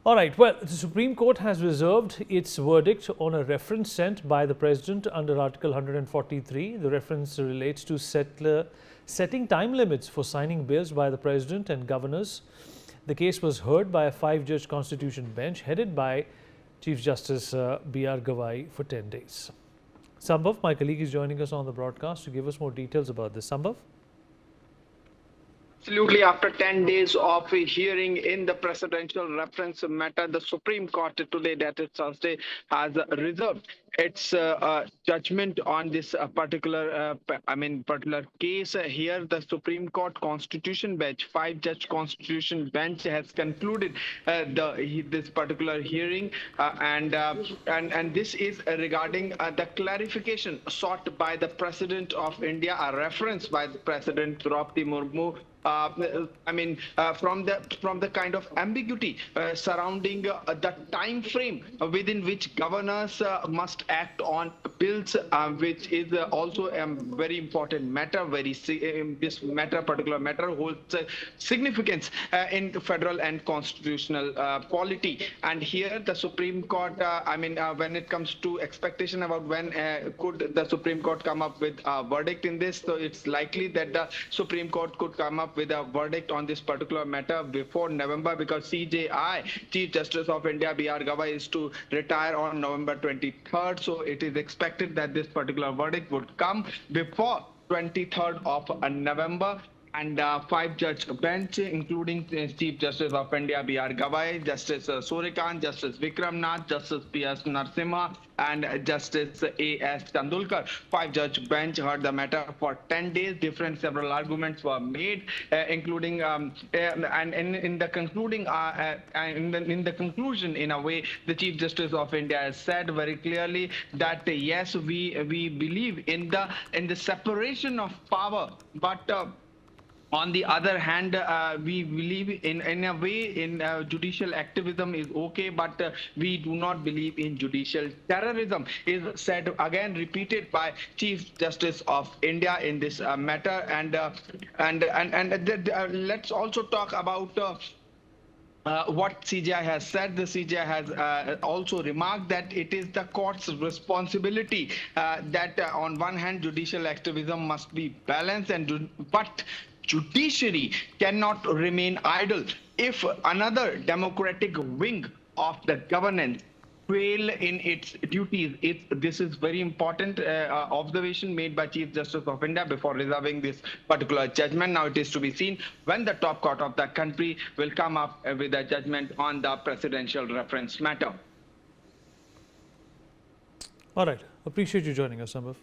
All right. Well, the Supreme Court has reserved its verdict on a reference sent by the President under Article 143. The reference relates to setting time limits for signing bills by the President and governors. The case was heard by a 5-judge constitution bench headed by Chief Justice B.R. Gavai for 10 days. Sambhav, my colleague, is joining us on the broadcast to give us more details about this. Sambhav? Absolutely. After 10 days of a hearing in the presidential reference matter, the Supreme Court today, that is Thursday, has reserved its judgment on this particular case. Here, the Supreme Court Constitution Bench, 5-judge Constitution Bench, has concluded this particular hearing, and this is regarding the clarification sought by the President of India, a reference by the President Draupadi Murmu. From the kind of ambiguity surrounding the time frame within which governors must act on bills, which is also a very important matter. This particular matter holds significance in federal and constitutional polity. And here, the Supreme Court, when it comes to expectation about when could the Supreme Court come up with a verdict in this, so it's likely that the Supreme Court could come up with a verdict on this particular matter before November, because CJI, Chief Justice of India, B.R. Gavai, is to retire on November 23rd. So it is expected that this particular verdict would come before 23rd of November. And 5-judge bench, including Chief Justice of India, B.R. Gavai, Justice Surikant, Justice Vikram Nath, Justice P.S. Narasimha, and Justice A.S. Chandulkar. 5-judge bench heard the matter for 10 days. Several arguments were made, including and in the conclusion, in a way, the Chief Justice of India has said very clearly that yes, we believe in the separation of power, but on the other hand, we believe in a way in judicial activism is okay, but we do not believe in judicial terrorism, is said again, repeated by Chief Justice of India in this matter. Let's also talk about what CJI has said. The CJI has also remarked that it is the court's responsibility that on one hand, judicial activism must be balanced, but judiciary cannot remain idle if another democratic wing of the governance fail in its duties. This is very important observation made by Chief Justice of India before reserving this particular judgment. Now it is to be seen when the top court of the country will come up with a judgment on the presidential reference matter. All right. Appreciate you joining us, Sambhav.